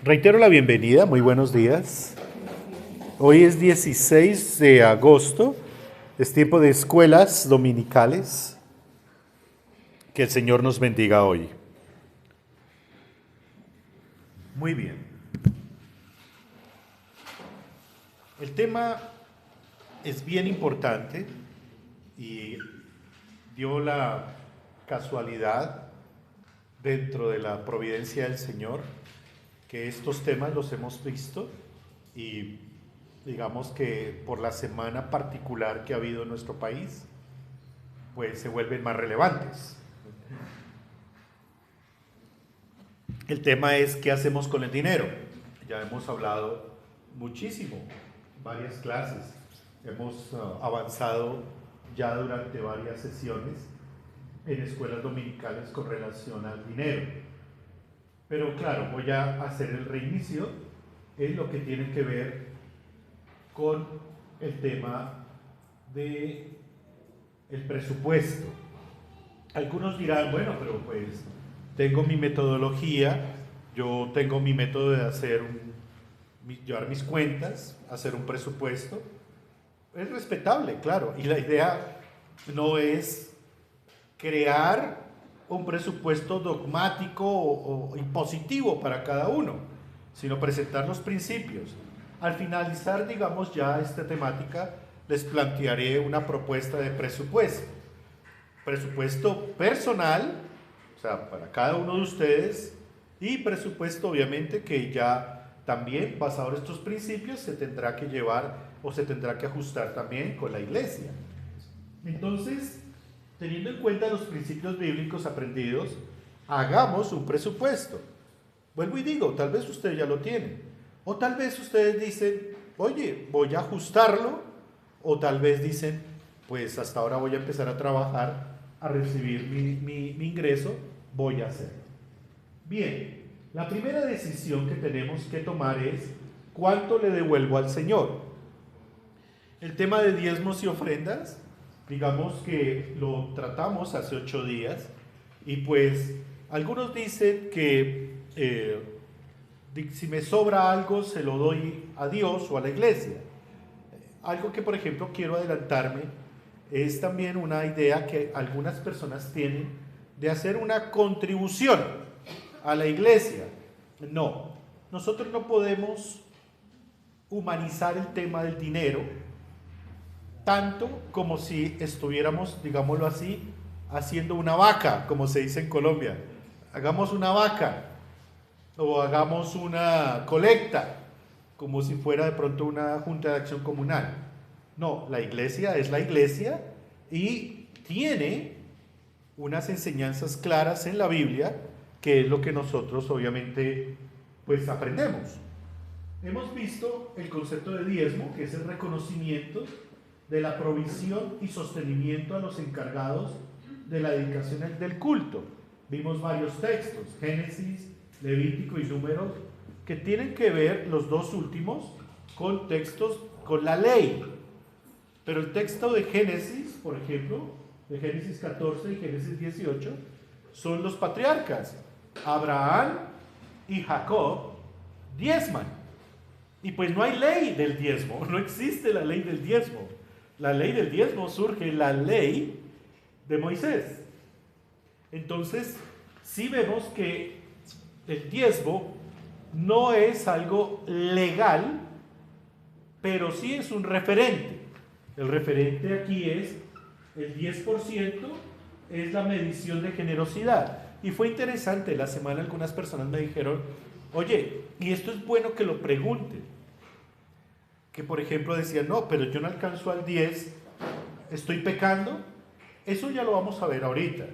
Reitero la bienvenida, muy buenos días. Hoy es 16 de agosto, es tiempo de escuelas dominicales. Que el Señor nos bendiga hoy. Muy bien. El tema es bien importante y dio la casualidad dentro de la providencia del Señor que estos temas los hemos visto y digamos que por la semana particular que ha habido en nuestro país, pues se vuelven más relevantes. El tema es qué hacemos con el dinero. Ya hemos hablado muchísimo, varias clases. Hemos avanzado ya durante varias sesiones en escuelas dominicales con relación al dinero. Pero claro, voy a hacer el reinicio en lo que tiene que ver con el tema de el presupuesto. Algunos dirán, bueno, pero pues tengo mi metodología, yo tengo mi método de llevar mis cuentas, hacer un presupuesto. Es respetable, claro, y la idea no es crear un presupuesto dogmático o impositivo para cada uno, sino presentar los principios. Al finalizar, digamos, ya esta temática, les plantearé una propuesta de presupuesto. Presupuesto personal, o sea, para cada uno de ustedes, y presupuesto obviamente que ya también, basado en estos principios, se tendrá que llevar o se tendrá que ajustar también con la iglesia. Entonces, teniendo en cuenta los principios bíblicos aprendidos, hagamos un presupuesto. Vuelvo y digo, tal vez ustedes ya lo tienen, o tal vez ustedes dicen, oye, voy a ajustarlo, o tal vez dicen, pues hasta ahora voy a empezar a trabajar, a recibir mi ingreso, voy a hacerlo. Bien, la primera decisión que tenemos que tomar es cuánto le devuelvo al Señor. El tema de diezmos y ofrendas, digamos que lo tratamos hace 8 días y pues algunos dicen que si me sobra algo se lo doy a Dios o a la iglesia. Algo que por ejemplo quiero adelantarme es también una idea que algunas personas tienen de hacer una contribución a la iglesia. No, nosotros no podemos humanizar el tema del dinero tanto como si estuviéramos, digámoslo así, haciendo una vaca, como se dice en Colombia. Hagamos una vaca o hagamos una colecta, como si fuera de pronto una junta de acción comunal. No, la iglesia es la iglesia y tiene unas enseñanzas claras en la Biblia, que es lo que nosotros obviamente pues aprendemos. Hemos visto el concepto de diezmo, que es el reconocimiento de la provisión y sostenimiento a los encargados de la dedicación del culto. Vimos varios textos, Génesis, Levítico y Números, que tienen que ver, los dos últimos, con textos, con la ley. Pero el texto de Génesis, por ejemplo, de Génesis 14 y Génesis 18, son los patriarcas. Abraham y Jacob diezman. Y pues no hay ley del diezmo, no existe la ley del diezmo. La ley del diezmo surge en la ley de Moisés. Entonces, sí vemos que el diezmo no es algo legal, pero sí es un referente. El referente aquí es el 10%, es la medición de generosidad. Y fue interesante, la semana algunas personas me dijeron, oye, y esto es bueno que lo pregunten. Que por ejemplo decían, no, pero yo no alcanzo al 10, estoy pecando. Eso ya lo vamos a ver ahorita.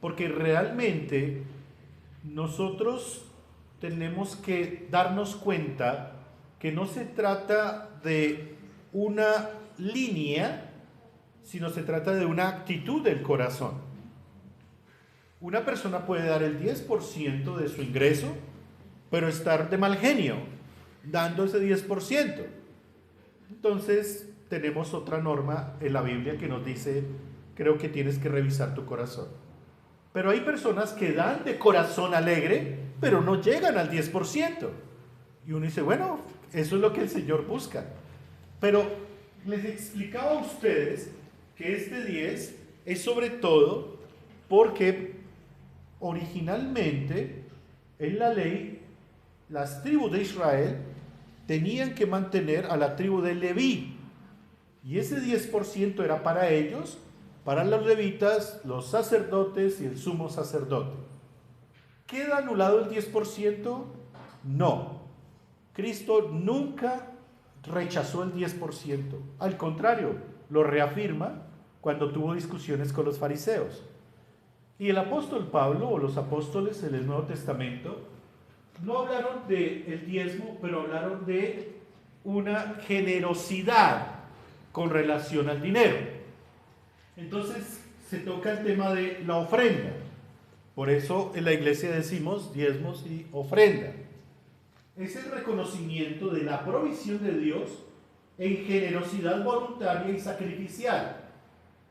Porque realmente nosotros tenemos que darnos cuenta que no se trata de una línea, sino se trata de una actitud del corazón. Una persona puede dar el 10% de su ingreso, pero estar de mal genio, dando ese 10%. Entonces tenemos otra norma en la Biblia que nos dice, creo que tienes que revisar tu corazón. Pero hay personas que dan de corazón alegre pero no llegan al 10%. Y uno dice, bueno, eso es lo que el Señor busca. Pero les explicaba a ustedes que este 10 es sobre todo porque originalmente en la ley las tribus de Israel tenían que mantener a la tribu de Leví. Y ese 10% era para ellos, para los levitas, los sacerdotes y el sumo sacerdote. ¿Queda anulado el 10%? No. Cristo nunca rechazó el 10%. Al contrario, lo reafirma cuando tuvo discusiones con los fariseos. Y el apóstol Pablo, o los apóstoles en el Nuevo Testamento, no hablaron del diezmo, pero hablaron de una generosidad con relación al dinero. Entonces se toca el tema de la ofrenda. Por eso en la iglesia decimos diezmos y ofrenda. Es el reconocimiento de la provisión de Dios en generosidad voluntaria y sacrificial.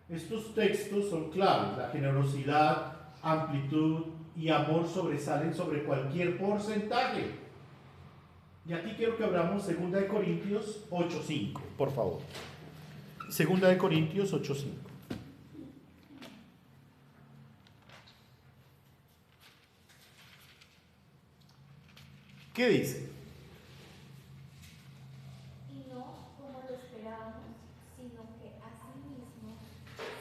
Estos textos son claves. La generosidad, amplitud y amor sobresalen sobre cualquier porcentaje. Y aquí quiero que abramos 2 Corintios 8:5, por favor. 2 Corintios 8:5. ¿Qué dice? Y no como lo esperábamos, sino que asimismo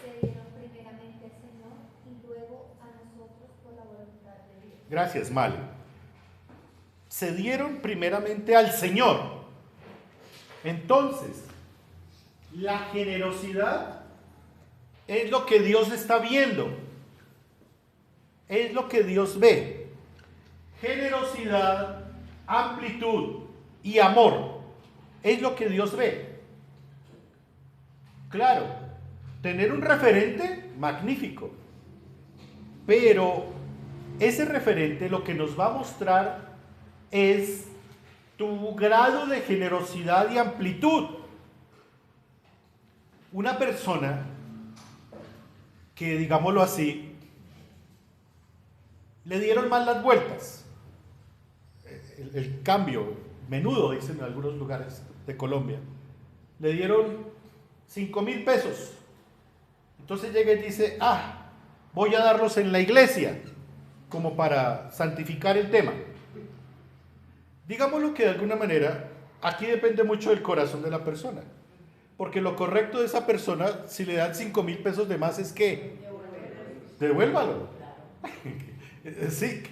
se dieron primeramente al Señor y luego a nosotros por la voluntad de Dios. Gracias, Male. Se dieron primeramente al Señor. Entonces, la generosidad es lo que Dios está viendo. Es lo que Dios ve. Generosidad, amplitud y amor es lo que Dios ve. Claro, tener un referente, magnífico. Pero ese referente lo que nos va a mostrar es tu grado de generosidad y amplitud. Una persona que, digámoslo así, le dieron mal las vueltas, el cambio, menudo dicen en algunos lugares de Colombia, le dieron 5,000 pesos. Entonces llega y dice, voy a darlos en la iglesia, como para santificar el tema. Digámoslo que de alguna manera, aquí depende mucho del corazón de la persona. Porque lo correcto de esa persona, si le dan 5,000 pesos de más, es que devuélvalo. Sí,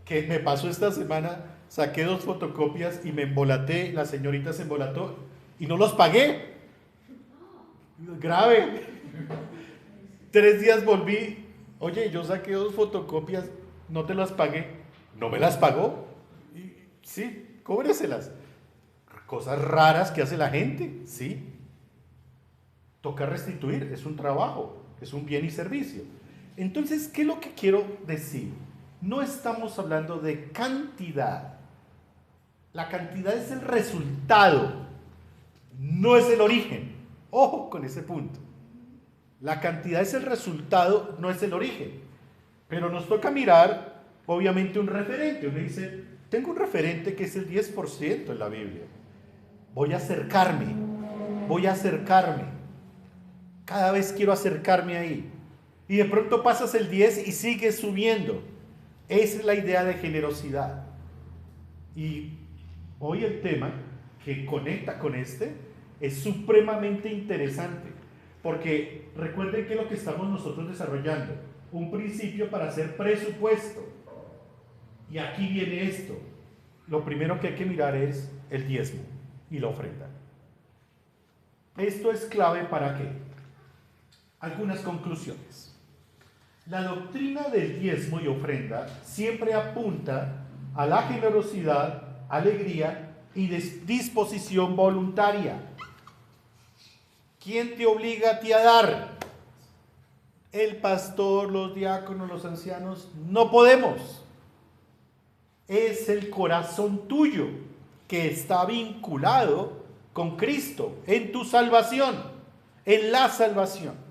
que me pasó esta semana, saqué 2 fotocopias y me embolaté, la señorita se embolató y no los pagué. Grave. 3 días volví, oye, yo saqué 2 fotocopias, no te las pagué. ¿No me las pagó? Sí, cóbreselas. Cosas raras que hace la gente, sí. Toca restituir, es un trabajo, es un bien y servicio. Entonces, ¿qué es lo que quiero decir? No estamos hablando de cantidad. La cantidad es el resultado, no es el origen. Ojo con ese punto. La cantidad es el resultado, no es el origen. Pero nos toca mirar, obviamente, un referente. Uno dice, tengo un referente que es el 10% en la Biblia. Voy a acercarme. Cada vez quiero acercarme ahí. Y de pronto pasas el 10 y sigues subiendo. Esa es la idea de generosidad. Y hoy el tema que conecta con este es supremamente interesante. Porque recuerden que es lo que estamos nosotros desarrollando. Un principio para hacer presupuesto. Y aquí viene esto. Lo primero que hay que mirar es el diezmo y la ofrenda. Esto es clave para qué. Algunas conclusiones. La doctrina del diezmo y ofrenda siempre apunta a la generosidad, alegría y disposición voluntaria. ¿Quién te obliga a ti a dar? El pastor, los diáconos, los ancianos. No podemos. Es el corazón tuyo que está vinculado con Cristo en tu salvación, en la salvación.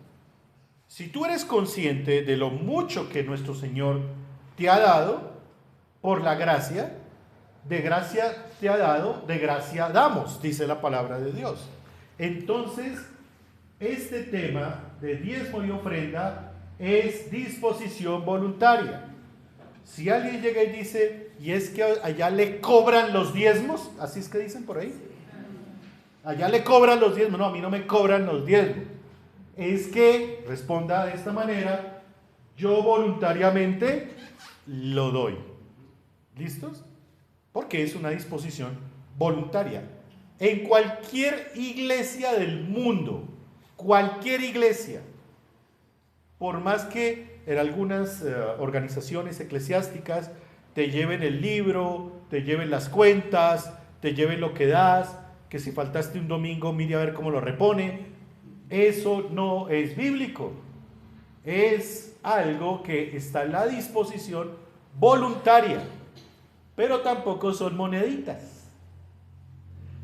Si tú eres consciente de lo mucho que nuestro Señor te ha dado, por la gracia, de gracia te ha dado, de gracia damos, dice la palabra de Dios. Entonces, este tema de diezmo y ofrenda es disposición voluntaria. Si alguien llega y dice, y es que allá le cobran los diezmos, así es que dicen por ahí, allá le cobran los diezmos, no, a mí no me cobran los diezmos, es que responda de esta manera, yo voluntariamente lo doy. ¿Listos? Porque es una disposición voluntaria. En cualquier iglesia del mundo, cualquier iglesia, por más que en algunas organizaciones eclesiásticas te lleven el libro, te lleven las cuentas, te lleven lo que das, que si faltaste un domingo mire a ver cómo lo repone, eso no es bíblico. Es algo que está en la disposición voluntaria, pero tampoco son moneditas,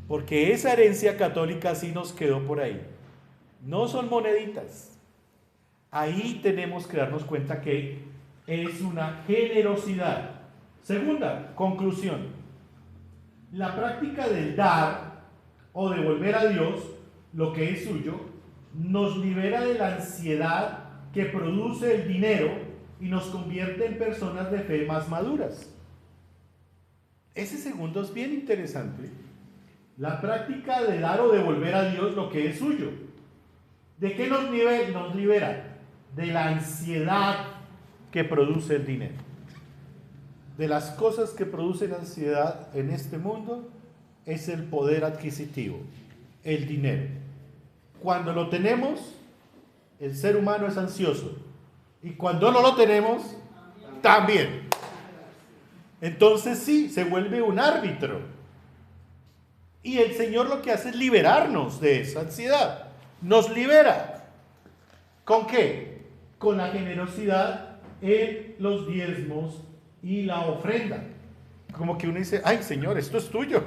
porque esa herencia católica sí nos quedó por ahí. No son moneditas. Ahí tenemos que darnos cuenta que es una generosidad. Segunda conclusión, la práctica del dar o devolver a Dios lo que es suyo nos libera de la ansiedad que produce el dinero y nos convierte en personas de fe más maduras. Ese segundo es bien interesante. La práctica de dar o devolver a Dios lo que es suyo. ¿De qué nos libera? De la ansiedad que produce el dinero. De las cosas que producen ansiedad en este mundo es el poder adquisitivo, el dinero. Cuando lo tenemos, el ser humano es ansioso. Y cuando no lo tenemos, también. Entonces sí, se vuelve un árbitro. Y el Señor lo que hace es liberarnos de esa ansiedad. Nos libera. ¿Con qué? Con la generosidad en los diezmos y la ofrenda. Como que uno dice, ay Señor, esto es tuyo.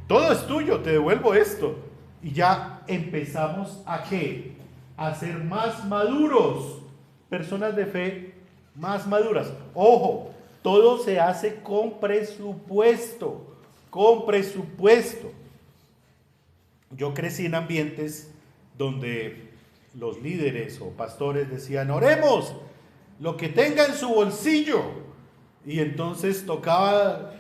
Todo es tuyo, te devuelvo esto. Y ya empezamos a ¿qué? A ser más maduros. Personas de fe más maduras. Ojo, todo se hace con presupuesto. Con presupuesto. Yo crecí en ambientes donde los líderes o pastores decían, oremos lo que tenga en su bolsillo. Y entonces tocaba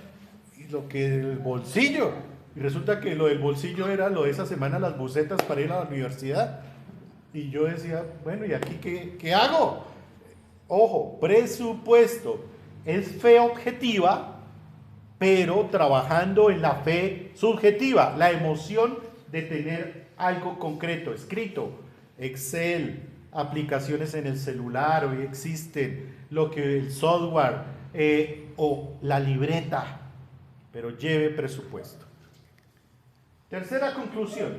lo que el bolsillo. Y resulta que lo del bolsillo era lo de esa semana, las bucetas para ir a la universidad. Y yo decía, bueno, ¿y aquí qué hago? Ojo, presupuesto. Es fe objetiva, pero trabajando en la fe subjetiva. La emoción de tener algo concreto, escrito. Excel, aplicaciones en el celular, hoy existen, lo que el software o la libreta, pero lleve presupuesto. Tercera conclusión,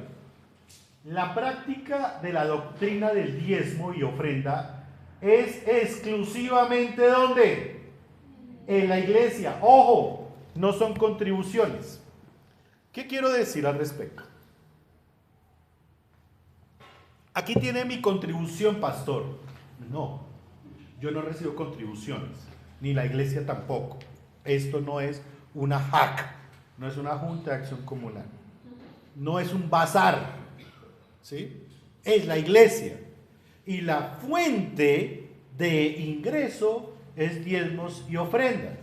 la práctica de la doctrina del diezmo y ofrenda es exclusivamente ¿dónde? En la iglesia. Ojo, no son contribuciones. ¿Qué quiero decir al respecto? Aquí tiene mi contribución, pastor. No, yo no recibo contribuciones, ni la iglesia tampoco. Esto no es una JAC, no es una Junta de Acción Comunal, no es un bazar, ¿sí? Es la iglesia. Y la fuente de ingreso es diezmos y ofrendas.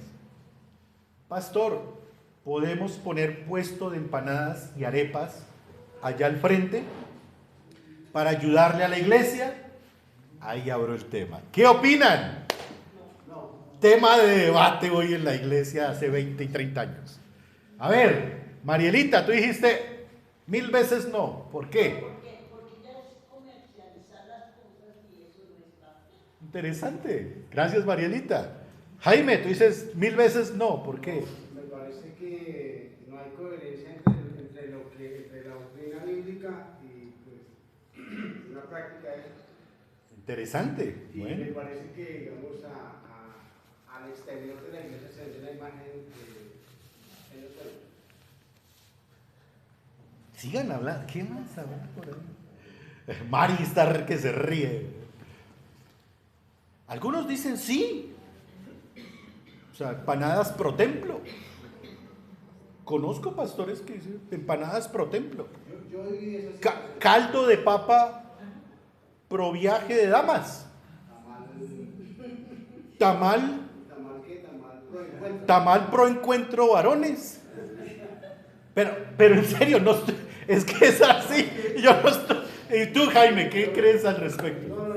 Pastor, ¿podemos poner puesto de empanadas y arepas allá al frente para ayudarle a la iglesia? Ahí abro el tema. ¿Qué opinan? Tema de debate hoy en la iglesia hace 20 y 30 años. A ver, Marielita, tú dijiste 1000 veces no. ¿Por qué? Porque ya es comercializar las cosas y eso no está bien. Interesante. Gracias, Marielita. Jaime, tú dices 1000 veces no. ¿Por qué? Me parece que no hay coherencia entre la doctrina bíblica y pues, una práctica de eso. Interesante. Y Bueno. me parece que, digamos, al exterior de la iglesia se ve una imagen en los pueblos. Sigan hablando. ¿Qué más hablan por ahí? Mari está que se ríe. Algunos dicen sí. O sea, empanadas pro templo. Conozco pastores que dicen empanadas pro templo. Yo viví esa Caldo de papa pro viaje de damas. Tamal Tamal pro encuentro varones. Pero en serio, no estoy, es que es así. Yo no estoy. ¿Y tú, Jaime, qué crees al respecto? No, yo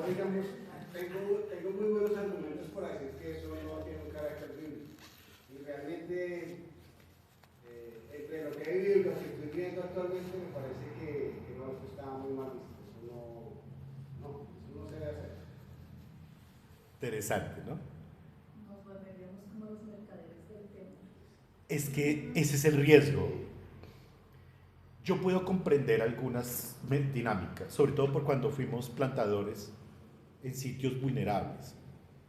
digamos, tengo muy buenos argumentos para decir que eso no tiene un carácter bíblico. Y realmente, entre lo que he vivido y lo que estoy viendo actualmente, me parece que no, eso está muy mal visto. Eso no se debe hacer. Interesante, ¿no? Nos volveríamos como los mercaderes del templo. Es que ese es el riesgo. Yo puedo comprender algunas dinámicas, sobre todo por cuando fuimos plantadores en sitios vulnerables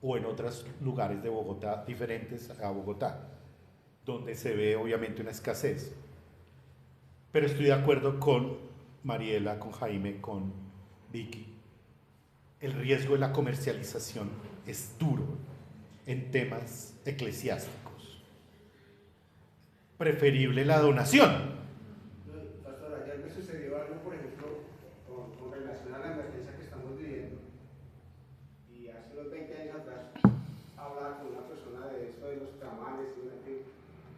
o en otros lugares de Bogotá diferentes a Bogotá, donde se ve obviamente una escasez. Pero estoy de acuerdo con Mariela, con Jaime, con Vicky. El riesgo de la comercialización es duro en temas eclesiásticos. Preferible la donación. Pastor, ayer me sucedió algo, por ejemplo, con relación a la emergencia que estamos viviendo. Y hace unos 20 años atrás hablaba con una persona de esto, de los tamales, y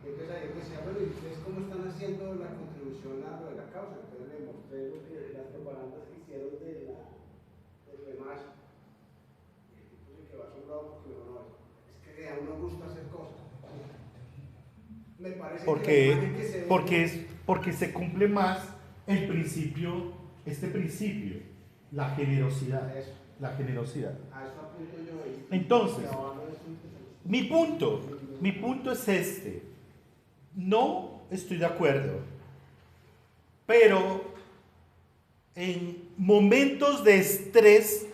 entonces ayer me decía, bueno, ¿y ustedes cómo están haciendo la contribución a lo de la causa? Entonces le mostré las propagandas que hicieron del demás. Y el tipo se quedó asombrado porque me dijo, no, es que a uno gusta hacer cosas. Me parece porque se cumple más el principio, este principio, la generosidad. La generosidad. A eso apunto yo. Entonces, mi punto es este. No estoy de acuerdo, pero en momentos de estrés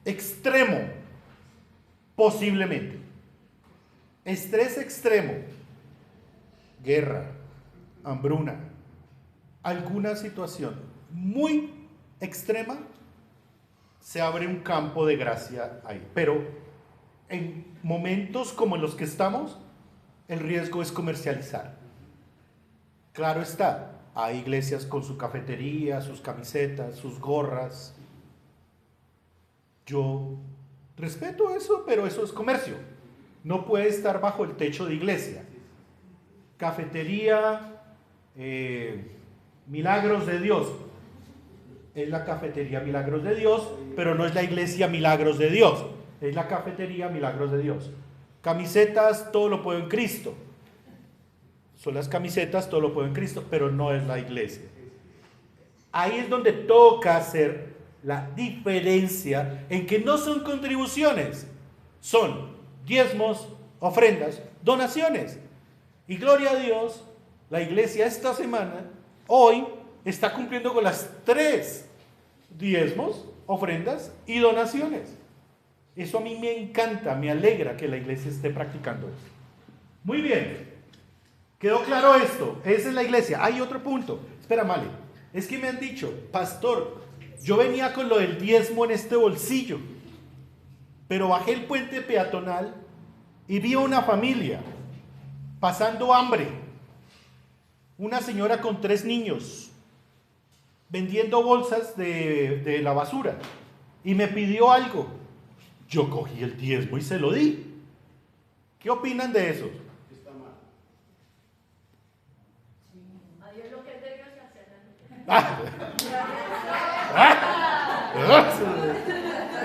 extremo, posiblemente, estrés extremo, guerra, hambruna, alguna situación muy extrema, se abre un campo de gracia ahí. Pero en momentos como los que estamos, el riesgo es comercializar. Claro está, hay iglesias con su cafetería, sus camisetas, sus gorras. Yo respeto eso, pero eso es comercio. No puede estar bajo el techo de iglesia. Cafetería Milagros de Dios. Es la cafetería Milagros de Dios, pero no es la iglesia Milagros de Dios. Es la cafetería Milagros de Dios. Camisetas, todo lo puedo en Cristo. Son las camisetas, todo lo puedo en Cristo, pero no es la iglesia. Ahí es donde toca hacer la diferencia en que no son contribuciones, son diezmos, ofrendas, donaciones. Y gloria a Dios, la iglesia esta semana, hoy, está cumpliendo con las 3: diezmos, ofrendas y donaciones. Eso a mí me encanta, me alegra que la iglesia esté practicando eso. Muy bien, ¿quedó claro esto? Esa es la iglesia. Hay otro punto. Espera, Male, es que me han dicho, pastor, yo venía con lo del diezmo en este bolsillo, pero bajé el puente peatonal y vi a una familia pasando hambre. Una señora con 3 niños vendiendo bolsas de la basura y me pidió algo. Yo cogí el diezmo y se lo di. ¿Qué opinan de eso? Está mal. Adiós lo que es de Dios y hacer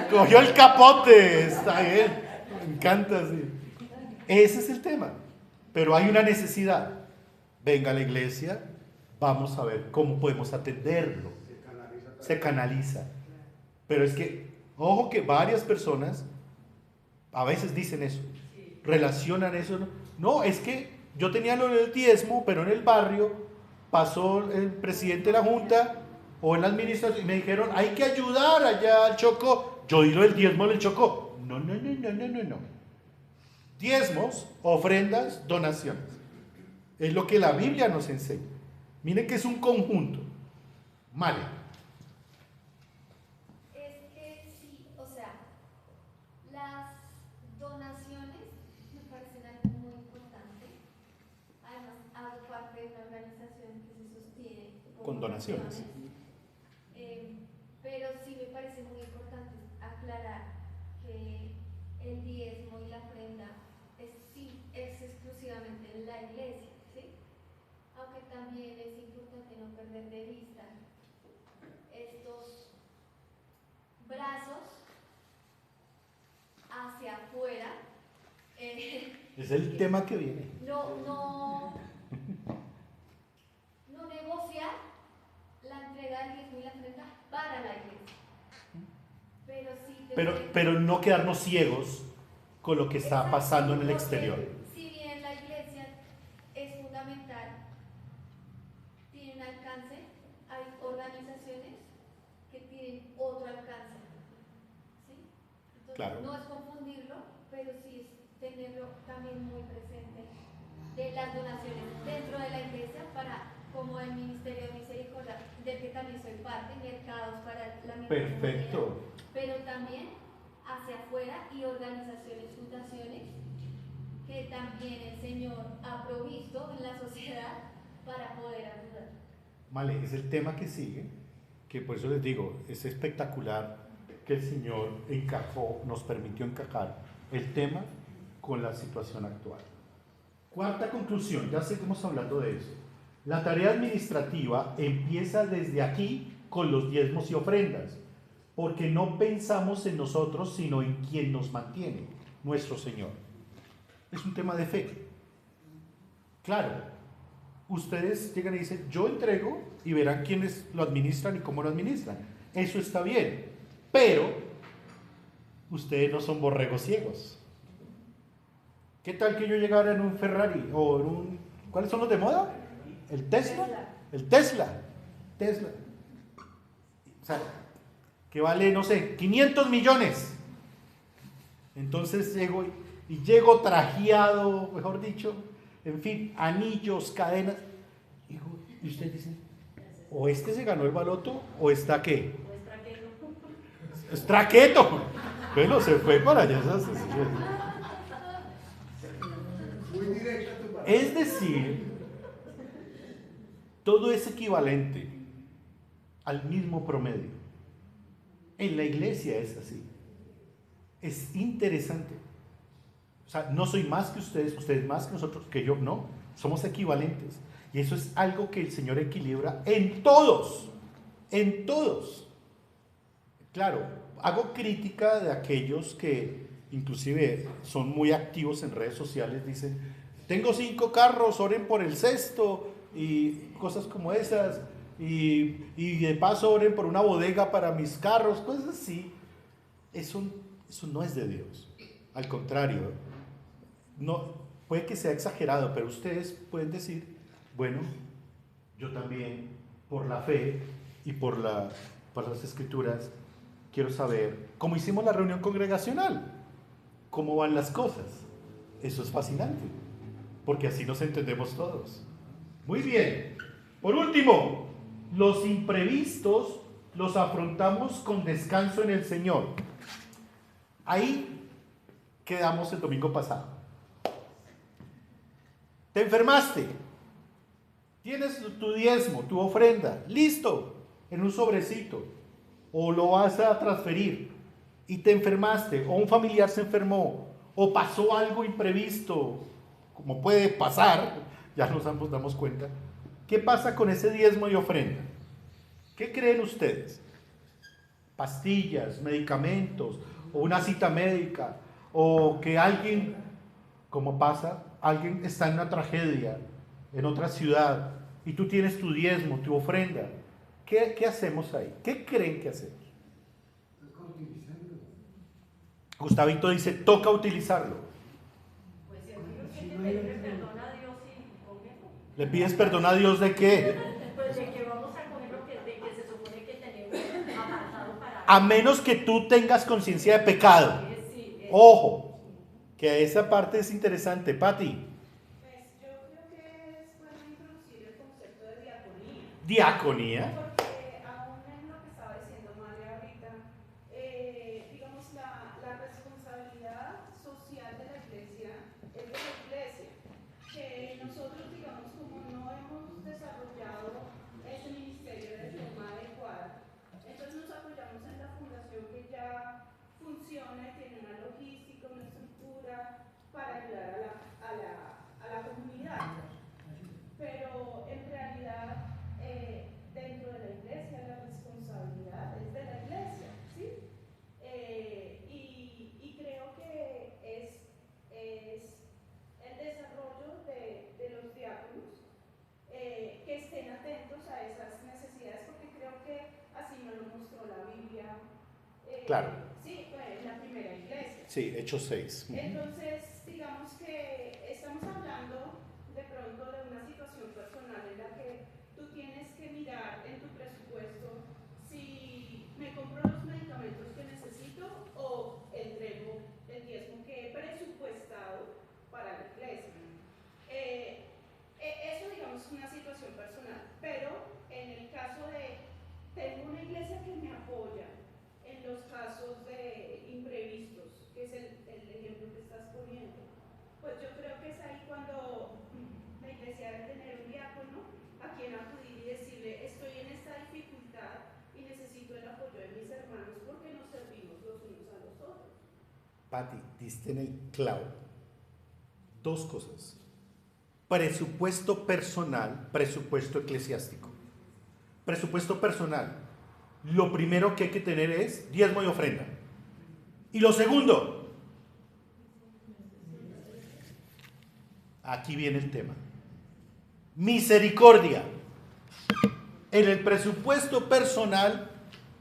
Cogió el capote, está bien, me encanta así. Ese es el tema, pero hay una necesidad. Venga a la iglesia, vamos a ver cómo podemos atenderlo. Se canaliza. Pero es que, ojo que varias personas a veces dicen eso, relacionan eso. No, es que yo tenía lo del diezmo, pero en el barrio pasó el presidente de la junta o en la administración y me dijeron, hay que ayudar allá al Chocó. Yo di lo del diezmo del Chocó. No. Diezmos, ofrendas, donaciones. Es lo que la Biblia nos enseña. Miren que es un conjunto. Vale. Es que sí, o sea, las donaciones con donaciones. Pero sí me parece muy importante aclarar que el diezmo y la ofrenda es exclusivamente en la iglesia, ¿sí? Aunque también es importante no perder de vista estos brazos hacia afuera. Es el tema que viene. No negociar la entrega del diezmo y la ofrenda para la iglesia. Pero sí Pero no quedarnos ciegos con lo que está pasando en el exterior. Si bien la iglesia es fundamental, tiene un alcance, hay organizaciones que tienen otro alcance, ¿sí? Entonces, Claro. no es confundirlo, pero sí es tenerlo también muy presente de las donaciones dentro de la iglesia para, como el Ministerio de Misericordia, del que también soy parte, mercados para la misma Perfecto. comunidad, pero también hacia afuera y organizaciones, fundaciones que también el Señor ha provisto en la sociedad para poder ayudar. Vale, es el tema que sigue, que por eso les digo, es espectacular que el Señor nos permitió encajar el tema con la situación actual. Cuarta conclusión, ya seguimos hablando de eso. La tarea administrativa empieza desde aquí con los diezmos y ofrendas, porque no pensamos en nosotros, sino en quien nos mantiene, nuestro Señor. Es un tema de fe. Claro, ustedes llegan y dicen, yo entrego, y verán quiénes lo administran y cómo lo administran. Eso está bien, pero ustedes no son borregos ciegos. ¿Qué tal que yo llegara en un Ferrari o en un... ¿Cuáles son los de moda? ¿El Tesla? El Tesla. O sea, que vale, no sé, 500 millones. Entonces llego trajeado, mejor dicho, en fin, anillos, cadenas. Y usted dice, o este se ganó el baloto, o está qué. Es traqueto. Bueno, se fue para allá. Muy directa tu palabra. Es decir, todo es equivalente al mismo promedio. En la iglesia es así. Es interesante. O sea, no soy más que ustedes más que nosotros, que yo, no. Somos equivalentes. Y eso es algo que el Señor equilibra en todos. En todos. Claro, hago crítica de aquellos que inclusive son muy activos en redes sociales, dicen, tengo 5 carros, oren por el sexto, y cosas como esas, y de paso oren por una bodega para mis carros, cosas así. Eso no es de Dios. Al contrario, no, puede que sea exagerado, pero ustedes pueden decir, bueno, yo también, por la fe y por las escrituras, quiero saber, como hicimos la reunión congregacional, cómo van las cosas. Eso es fascinante, porque así nos entendemos todos. Muy bien. Por último, los imprevistos los afrontamos con descanso en el Señor. Ahí quedamos el domingo pasado. Te enfermaste, tienes tu diezmo, tu ofrenda, listo, en un sobrecito, o lo vas a transferir, y te enfermaste, o un familiar se enfermó, o pasó algo imprevisto, como puede pasar, ya nos damos cuenta. ¿Qué pasa con ese diezmo y ofrenda? ¿Qué creen ustedes? Pastillas, medicamentos, o una cita médica, o que alguien, como pasa, alguien está en una tragedia, en otra ciudad, y tú tienes tu diezmo, tu ofrenda. ¿Qué hacemos ahí? ¿Qué creen que hacemos? Gustavito dice, toca utilizarlo. Pues yo creo que hay que pedirle perdón a Dios y con eso. ¿Le pides perdón a Dios de qué? Pues de que vamos a coger lo de que se supone que tenemos apartado para... A menos que tú tengas conciencia de pecado. Sí, Ojo, que esa parte es interesante. Pati. Pues yo creo que es bueno introducir el concepto de diaconía. Diaconía. Porque aún en lo que estaba diciendo María ahorita, digamos, la responsabilidad social de la iglesia es de la iglesia. Que nosotros, digamos, como no hemos desarrollado ese ministerio claro. Sí, pues la primera iglesia. Sí, Hechos 6. Entonces, digamos que estamos hablando de pronto de una situación personal en la que tú tienes que mirar en tu presupuesto si me compro los medicamentos que necesito o entrego el diezmo que he presupuestado para la iglesia. Eso, digamos, es una situación personal, pero en el caso de tengo una iglesia que me apoya en los casos de imprevistos, que es el ejemplo que estás poniendo, pues yo creo que es ahí cuando la iglesia debe tener un diácono a quien acudir y decirle, estoy en esta dificultad y necesito el apoyo de mis hermanos porque nos servimos los unos a los otros. Pati, diste en el clavo. Dos cosas. Presupuesto personal, presupuesto eclesiástico. Presupuesto personal. Lo primero que hay que tener es diezmo y ofrenda. Y lo segundo, aquí viene el tema. Misericordia. En el presupuesto personal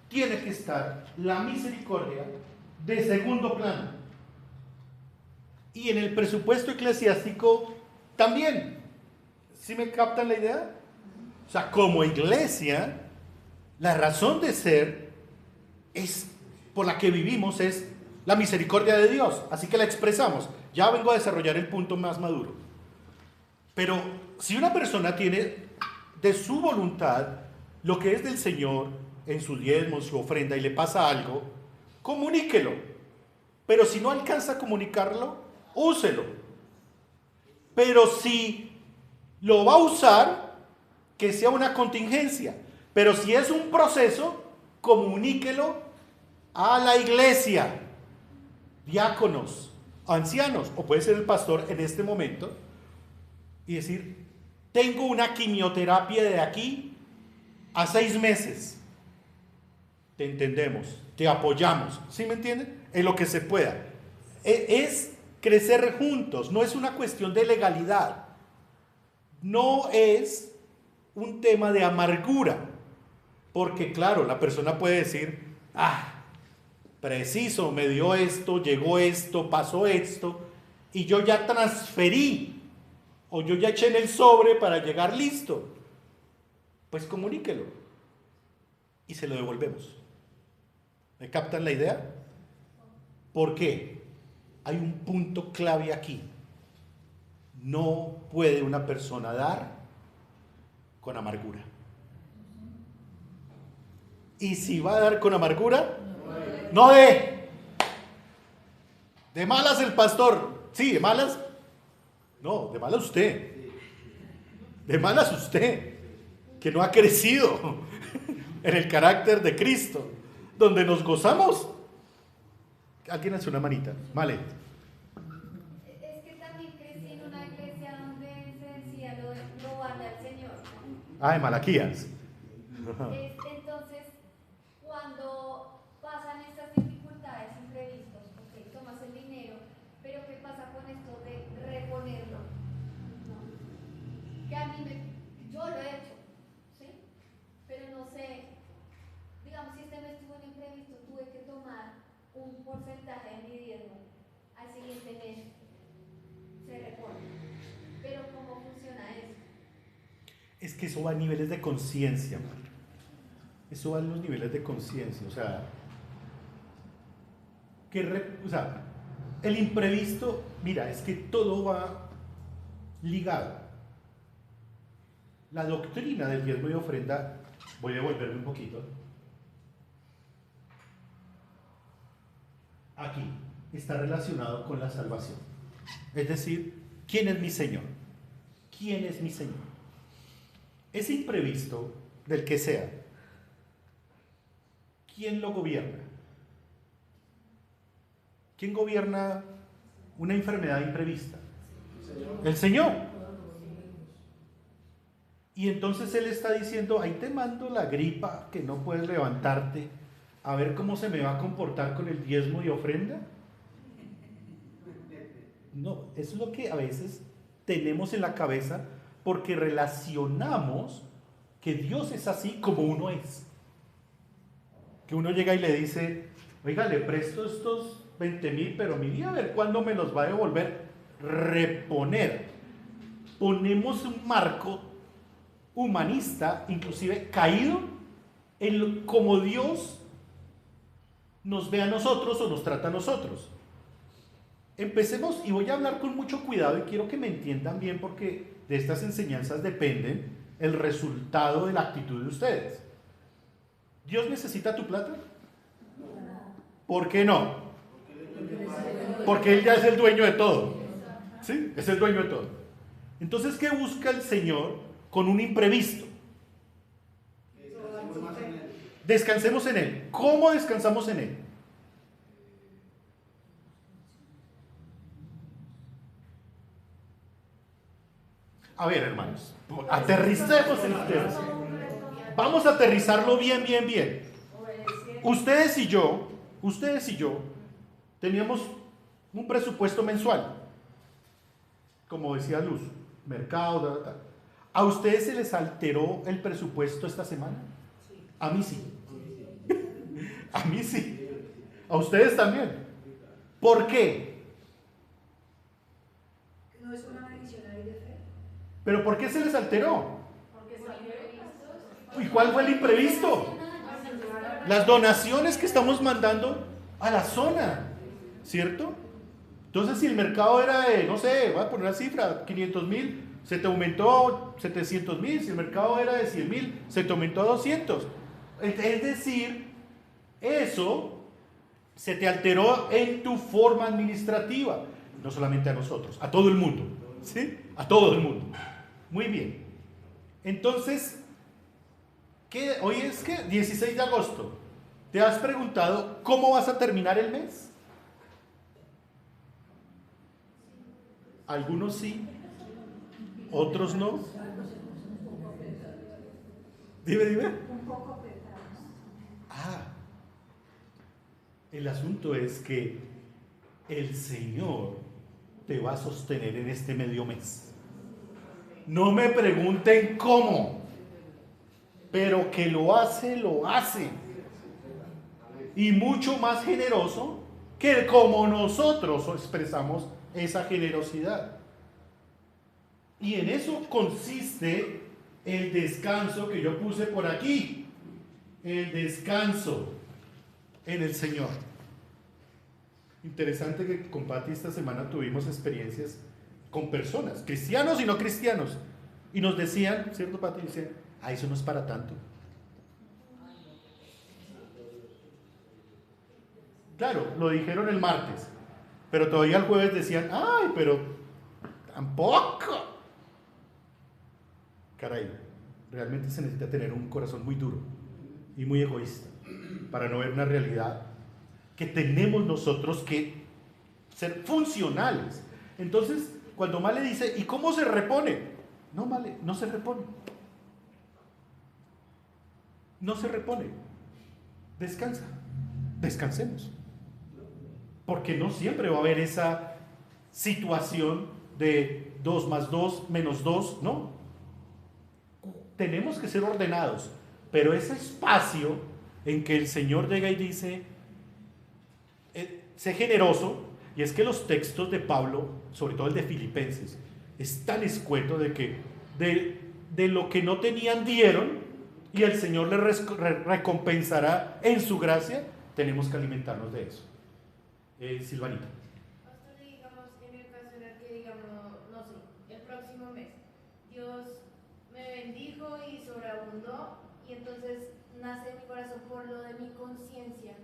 tiene que estar la misericordia de segundo plano. Y en el presupuesto eclesiástico también. ¿Sí me captan la idea? O sea, como iglesia, la razón de ser es por la que vivimos es la misericordia de Dios. Así que la expresamos. Ya vengo a desarrollar el punto más maduro. Pero si una persona tiene de su voluntad lo que es del Señor en su diezmo, en su ofrenda y le pasa algo, comuníquelo. Pero si no alcanza a comunicarlo, úselo. Pero si lo va a usar, que sea una contingencia. Pero si es un proceso, comuníquelo a la iglesia, diáconos, ancianos, o puede ser el pastor en este momento, y decir, tengo una quimioterapia de aquí a 6 meses. Te entendemos, te apoyamos, ¿sí me entienden? En lo que se pueda. Es crecer juntos, no es una cuestión de legalidad, no es un tema de amargura, porque claro, la persona puede decir, preciso, me dio esto, llegó esto, pasó esto, y yo ya transferí, o yo ya eché en el sobre para llegar listo. Pues comuníquelo, y se lo devolvemos. ¿Me captan la idea? ¿Por qué? Hay un punto clave aquí. No puede una persona dar con amargura. Y si va a dar con amargura, no dé. De malas el pastor. Sí, de malas. No, de malas usted. De malas usted, que no ha crecido en el carácter de Cristo, donde nos gozamos. Alguien hace una manita. Vale. Es que también crecí en una iglesia donde se decía lo de robarle al Señor. De Malaquías. Entonces, cuando pasan estas dificultades, imprevistos, ok, tomas el dinero, pero ¿qué pasa con esto de reponerlo? ¿No? Que a mí yo lo he hecho, ¿sí? Pero no sé, digamos, si este mes tuvo un imprevisto, tuve que tomar un porcentaje de mi diezmo, al siguiente mes se repone. Pero ¿cómo funciona eso? Es que eso va a niveles de conciencia, man. Eso va a los niveles de conciencia. O sea, el imprevisto, mira, es que todo va ligado. La doctrina del diezmo y ofrenda, voy a devolverme un poquito. Aquí está relacionado con la salvación. Es decir, ¿quién es mi Señor? ¿Quién es mi Señor? Ese imprevisto, del que sea, ¿quién lo gobierna? ¿Quién gobierna una enfermedad imprevista? El Señor. Y entonces Él está diciendo, ahí te mando la gripa que no puedes levantarte, a ver cómo se me va a comportar con el diezmo y ofrenda. No, es lo que a veces tenemos en la cabeza porque relacionamos que Dios es así como uno es. Que uno llega y le dice, oiga, le presto estos 20.000, pero mire a ver cuándo me los va a devolver. Reponer. Ponemos un marco humanista, inclusive caído, en cómo Dios nos ve a nosotros o nos trata a nosotros. Empecemos, y voy a hablar con mucho cuidado y quiero que me entiendan bien porque de estas enseñanzas dependen el resultado de la actitud de ustedes. ¿Dios necesita tu plata? ¿Por qué no? Porque Él ya es el dueño de todo. ¿Sí? Es el dueño de todo. Entonces, ¿qué busca el Señor con un imprevisto? Descansemos en Él. ¿Cómo descansamos en Él? A ver, hermanos, aterricemos en ustedes. Vamos a aterrizarlo bien, bien, bien. Ustedes y yo teníamos un presupuesto mensual, como decía Luz, mercado, tal. ¿A ustedes se les alteró el presupuesto esta semana? A mí sí. A mí sí. A ustedes también. ¿Por qué? ¿No es una medición ahí de fe? ¿Pero por qué se les alteró? Porque salió. ¿Y cuál fue el imprevisto? Las donaciones que estamos mandando a la zona, ¿cierto? Entonces, si el mercado era de, no sé, voy a poner la cifra, 500.000, se te aumentó 700.000. Si el mercado era de 100.000, se te aumentó a 200. Es decir, eso se te alteró en tu forma administrativa. No solamente a nosotros, a todo el mundo. ¿Sí? A todo el mundo. Muy bien. Entonces, hoy es que 16 de agosto. ¿Te has preguntado cómo vas a terminar el mes? Algunos sí, otros no. Dime. El asunto es que el Señor te va a sostener en este medio mes. No me pregunten cómo, pero que lo hace, lo hace. Y mucho más generoso que como nosotros expresamos esa generosidad. Y en eso consiste el descanso que yo puse por aquí. El descanso en el Señor. Interesante que con Pati esta semana tuvimos experiencias con personas, cristianos y no cristianos, y nos decían, ¿cierto, Pati? Decían, eso no es para tanto. Claro, lo dijeron el martes, pero todavía el jueves decían, pero tampoco. Caray, realmente se necesita tener un corazón muy duro y muy egoísta para no ver una realidad que tenemos nosotros que ser funcionales. Entonces, cuando Male dice, ¿y cómo se repone? No, Male, no se repone. No se repone. Descansa. Descansemos. Porque no siempre va a haber esa situación de 2 más 2 menos 2, ¿no? Tenemos que ser ordenados, pero ese espacio en que el Señor llega y dice, sé generoso, y es que los textos de Pablo, sobre todo el de Filipenses, es tan escueto de que de lo que no tenían dieron, y el Señor les recompensará en su gracia. Tenemos que alimentarnos de eso. Silvanita. Pastor, digamos, en el caso en el que, digamos, no sé, el próximo mes, Dios me bendijo y sobreabundó, y entonces nace en mi corazón por lo de mi conciencia,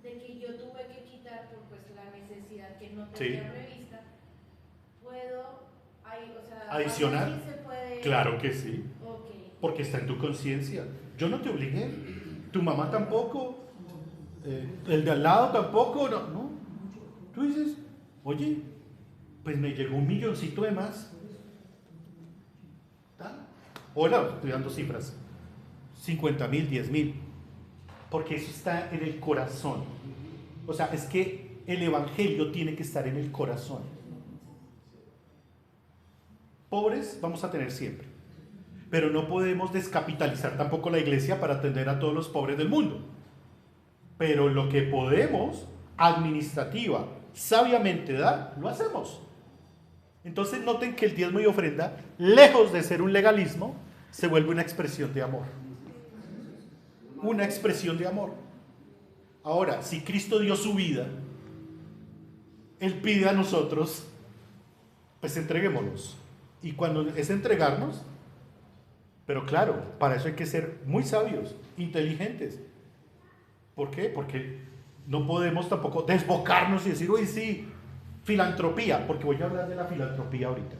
de que yo tuve que quitar por pues la necesidad que no tenía prevista. ¿Puedo adicionar? ¿Sí se puede? Claro que sí. Okay. Porque está en tu conciencia. Yo no te obligué, tu mamá tampoco, el de al lado tampoco, no. Tú dices, oye, pues me llegó 1 milloncito de más. ¿Tal? Hola, estoy dando cifras. 50.000, 10.000. Porque eso está en el corazón. O sea, es que el evangelio tiene que estar en el corazón. Pobres vamos a tener siempre. Pero no podemos descapitalizar tampoco la iglesia para atender a todos los pobres del mundo. pero lo que podemos administrativa, sabiamente dar, lo hacemos. Entonces noten que el diezmo y ofrenda, lejos de ser un legalismo, se vuelve una expresión de amor. Una expresión de amor. Ahora, si Cristo dio su vida, Él pide a nosotros, pues entreguémoslos. Y cuando es entregarnos, pero claro, para eso hay que ser muy sabios, inteligentes. ¿Por qué? Porque no podemos tampoco desbocarnos y decir, uy, sí, filantropía, porque voy a hablar de la filantropía ahorita.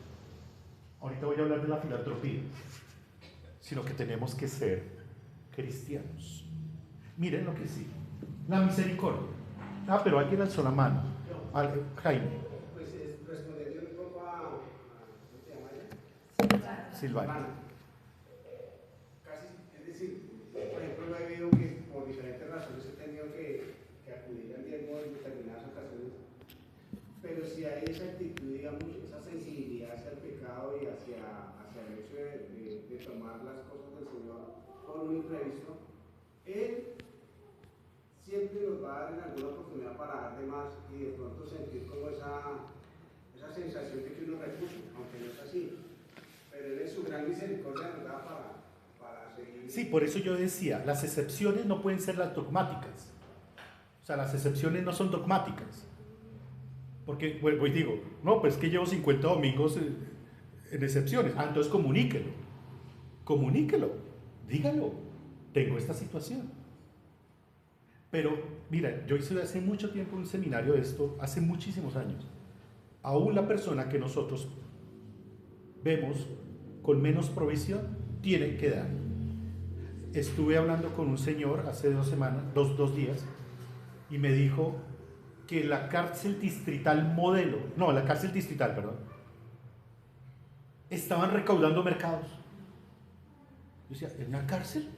Ahorita voy a hablar de la filantropía. Sino que tenemos que ser cristianos. Miren lo que sí. La misericordia. Ah, pero alguien alzó la mano. Jaime. Pues respondiendo un poco a ¿cómo se llama ella? Silvana. Casi, es decir, por ejemplo, lo he visto que por diferentes razones he tenido que acudir al diezmo en determinadas ocasiones, pero si hay esa actitud, digamos, esa sensibilidad hacia el pecado y hacia el hecho de tomar las cosas del Señor por un imprevisto, Él siempre nos va a dar en alguna oportunidad para dar de más y de pronto sentir como esa sensación de que uno repuso, aunque no es así. Pero Él en su gran misericordia nos da para seguir. Sí, por eso yo decía, las excepciones no pueden ser las dogmáticas. O sea, las excepciones no son dogmáticas. Porque, vuelvo y digo, no, pues que llevo 50 domingos en excepciones. Ah, entonces comuníquelo. Comuníquelo. Dígalo. Tengo esta situación. Pero, mira, yo hice hace mucho tiempo un seminario de esto, hace muchísimos años. Aún la persona que nosotros vemos con menos provisión tiene que dar. Estuve hablando con un señor hace 2 semanas, dos días, y me dijo que la cárcel distrital estaban recaudando mercados. Yo decía, ¿en una cárcel?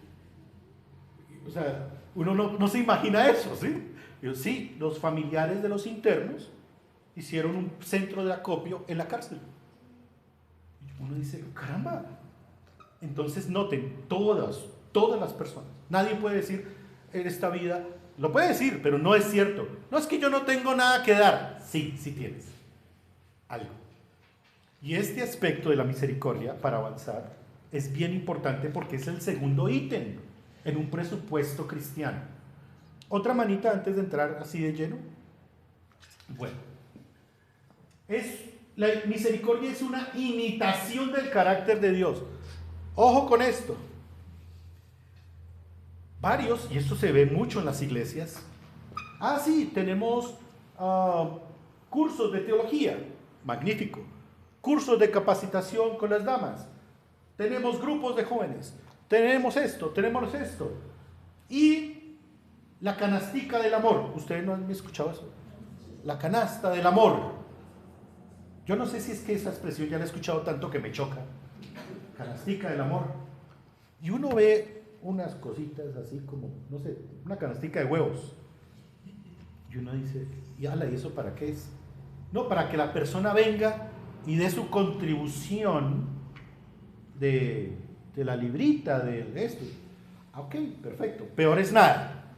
O sea, uno no se imagina eso, ¿sí? Yo, sí, los familiares de los internos hicieron un centro de acopio en la cárcel. Y uno dice, caramba. Entonces noten, todas las personas, nadie puede decir en esta vida, lo puede decir, pero no es cierto. No es que yo no tengo nada que dar. Sí, sí tienes algo. Y este aspecto de la misericordia, para avanzar, es bien importante porque es el segundo ítem en un presupuesto cristiano. Otra manita antes de entrar así de lleno. Bueno, la misericordia es una imitación del carácter de Dios. Ojo con esto. Varios, y esto se ve mucho en las iglesias, sí, tenemos cursos de teología, magnífico, cursos de capacitación con las damas, tenemos grupos de jóvenes, tenemos esto, y la canastica del amor. ¿Ustedes no han escuchado eso? La canasta del amor. Yo no sé si es que esa expresión ya la he escuchado tanto que me choca. Canastica del amor. Y uno ve unas cositas así como, no sé, una canastica de huevos. Y uno dice, ¿y eso para qué es? No, para que la persona venga y dé su contribución de la librita, de esto. Ok, perfecto. Peor es nada.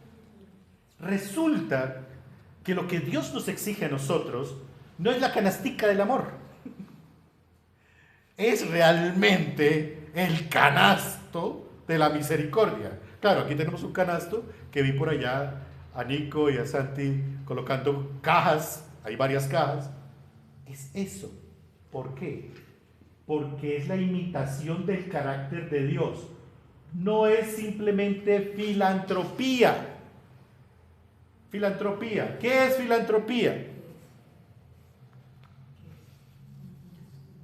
Resulta que lo que Dios nos exige a nosotros no es la canastica del amor. Es realmente el canasto de la misericordia. Claro, aquí tenemos un canasto que vi por allá a Nico y a Santi colocando cajas, hay varias cajas. Es eso. ¿Por qué? Porque es la imitación del carácter de Dios. No es simplemente filantropía. Filantropía. ¿Qué es filantropía?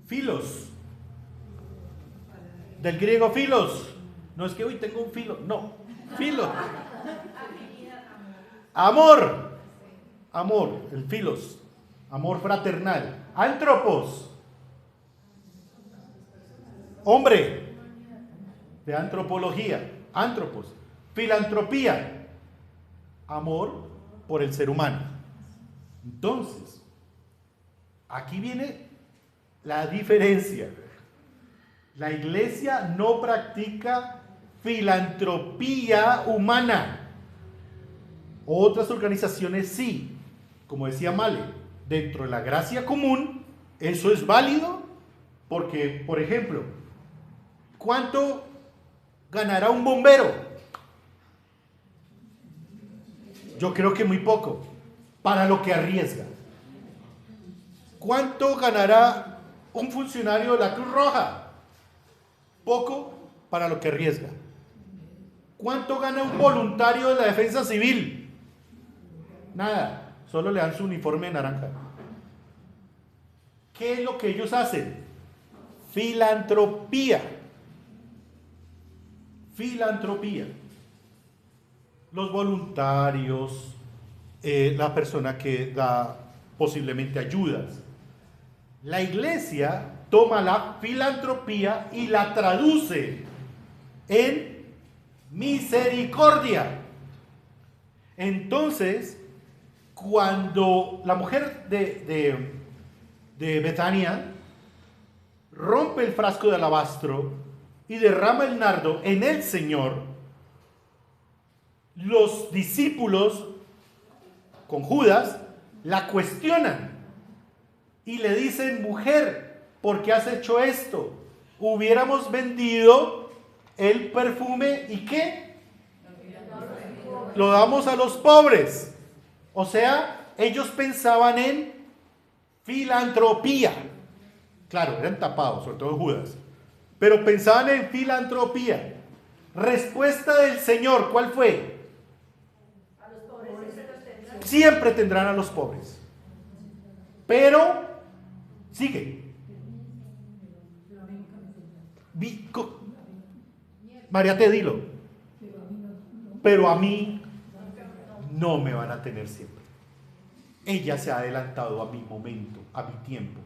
Filos. Del griego filos. No es que hoy tengo un filo. No. Filo. Amor. Amor. El filos. Amor fraternal. Antropos. Hombre. De antropología. Antropos. Filantropía. Amor por el ser humano. Entonces, aquí viene la diferencia. La iglesia no practica filantropía humana. Otras organizaciones sí, como decía Male, dentro de la gracia común, eso es válido porque, por ejemplo, ¿cuánto ganará un bombero? Yo creo que muy poco, para lo que arriesga. ¿Cuánto ganará un funcionario de la Cruz Roja? Poco para lo que arriesga. ¿Cuánto gana un voluntario de la Defensa Civil? Nada, solo le dan su uniforme de naranja. ¿Qué es lo que ellos hacen? Filantropía. Filantropía. Los voluntarios, la persona que da posiblemente ayudas. La iglesia toma la filantropía y la traduce en misericordia. Entonces, cuando la mujer de Betania rompe el frasco de alabastro y derrama el nardo en el Señor, los discípulos con Judas la cuestionan y le dicen: mujer, ¿por qué has hecho esto? Hubiéramos vendido el perfume y ¿qué? Lo damos a los pobres. O sea, ellos pensaban en filantropía. Claro, eran tapados, sobre todo Judas, pero pensaban en filantropía. Respuesta del Señor, ¿cuál fue? A los pobres siempre los tendrán. Siempre tendrán a los pobres. Pero, sigue. María, te dilo. Pero a mí no me van a tener siempre. Ella se ha adelantado a mi momento, a mi tiempo.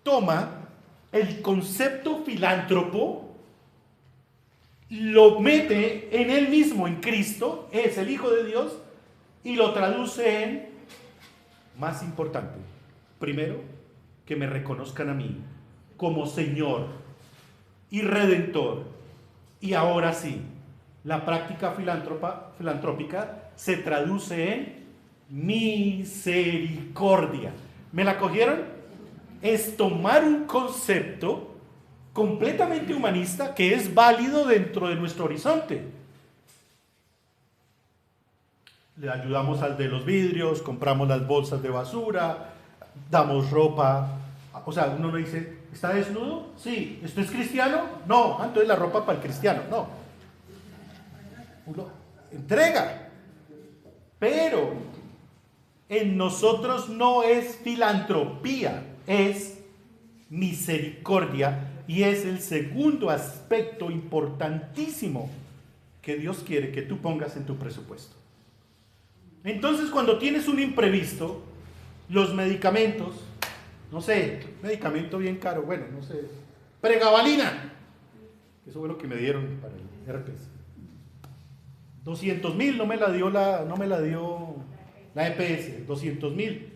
Toma el concepto filántropo, lo mete en él mismo, en Cristo, es el Hijo de Dios, y lo traduce en: más importante, primero, que me reconozcan a mí como Señor y Redentor. Y ahora sí, la práctica filantrópica se traduce en misericordia. ¿Me la cogieron? Es tomar un concepto completamente humanista que es válido dentro de nuestro horizonte. Le ayudamos al de los vidrios, compramos las bolsas de basura, damos ropa. O sea, uno no dice: ¿está desnudo? Sí. ¿Esto es cristiano? No. Entonces la ropa para el cristiano. No. Uno entrega. Pero en nosotros no es filantropía, es misericordia. Y es el segundo aspecto importantísimo que Dios quiere que tú pongas en tu presupuesto. Entonces, cuando tienes un imprevisto, los medicamentos, no sé, medicamento bien caro, bueno, no sé, pregabalina, eso fue lo que me dieron para el herpes. 200,000 no me la dio la EPS, 200,000.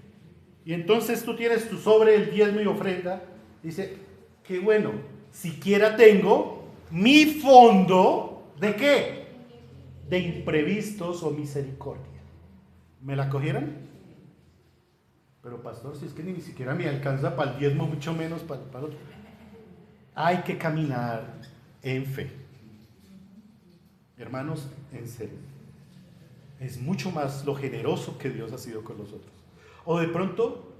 Y entonces tú tienes tu sobre, el diezmo y ofrenda, dice: qué bueno, siquiera tengo mi fondo ¿de qué? De imprevistos o misericordia. ¿Me la cogieron? Pero pastor, si es que ni siquiera me alcanza para el diezmo, mucho menos para el otro. Hay que caminar en fe. Hermanos, en serio. Es mucho más lo generoso que Dios ha sido con nosotros. O de pronto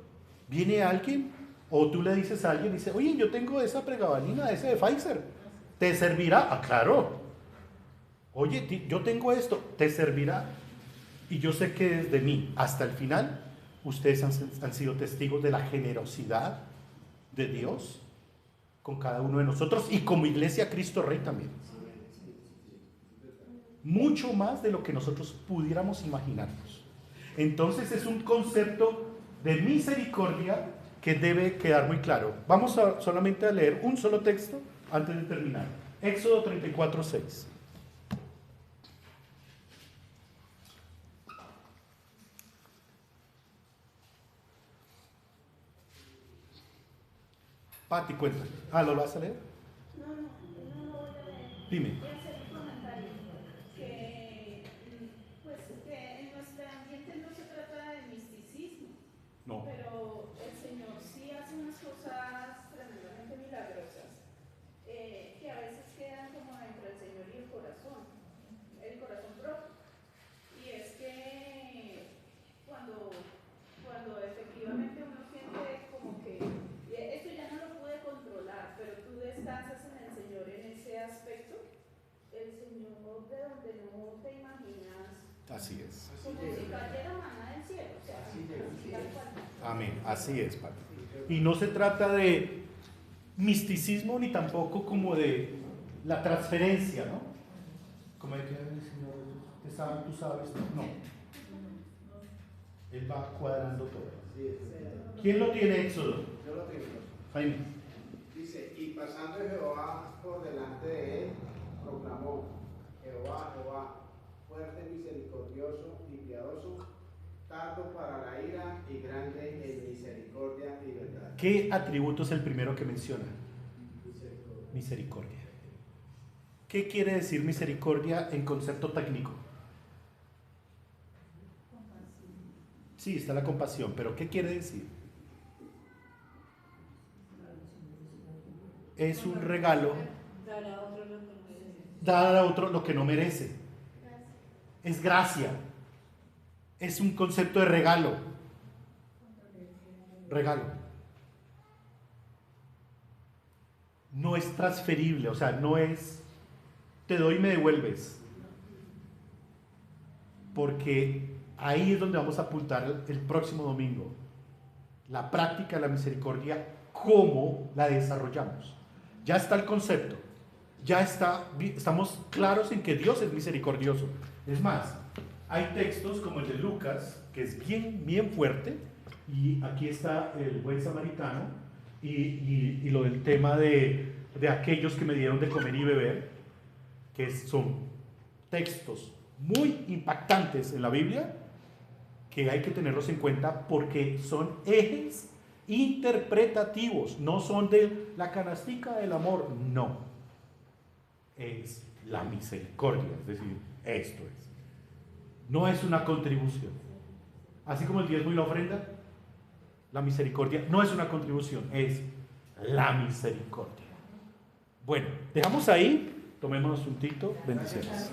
viene alguien, o tú le dices a alguien y dice: oye, yo tengo esa pregabalina, ese de Pfizer, ¿te servirá? Ah, claro. Oye, yo tengo esto, ¿te servirá? Y yo sé que desde mí hasta el final ustedes han sido testigos de la generosidad de Dios con cada uno de nosotros y como Iglesia Cristo Rey también. Mucho más de lo que nosotros pudiéramos imaginarnos. Entonces es un concepto de misericordia que debe quedar muy claro. Vamos solamente a leer un solo texto antes de terminar. Éxodo 34:6. Pati, cuenta. ¿Lo vas a leer? No lo voy a leer. Dime. Voy a hacer un comentario que, pues, que en nuestra Señor, de donde no te imaginas, Así es. como si cayera maná del cielo. O sea, tal cual. Amén. Así es, Padre. Y no se trata de misticismo ni tampoco como de la transferencia, ¿no? Como de que el Señor, tú sabes, no. Él va cuadrando todo. ¿Quién lo tiene, Éxodo? Yo lo tengo. Jaime. Dice, y pasando Jehová por delante de él, proclamó, Jehová, Jehová, fuerte, misericordioso y piadoso, tardo para la ira y grande en misericordia y verdad. ¿Qué atributo es el primero que menciona? Misericordia. Misericordia. ¿Qué quiere decir misericordia en concepto técnico? Sí, está la compasión, pero ¿qué quiere decir? Es un regalo dar a otro lo que no merece. Es gracia. Es un concepto de regalo. Regalo. No es transferible, o sea, no es te doy y me devuelves. Porque ahí es donde vamos a apuntar el próximo domingo. La práctica de la misericordia, cómo la desarrollamos. Ya está el concepto. Ya estamos claros en que Dios es misericordioso. Es más, hay textos como el de Lucas, que es bien, bien fuerte, y aquí está el buen samaritano, y lo del tema de aquellos que me dieron de comer y beber, que son textos muy impactantes en la Biblia, que hay que tenerlos en cuenta porque son ejes interpretativos, no son de la canastica del amor, no, es la misericordia, es decir, esto es, no es una contribución, así como el diezmo y la ofrenda, la misericordia no es una contribución, es la misericordia. Bueno, dejamos ahí, tomémonos un tito, bendiciones.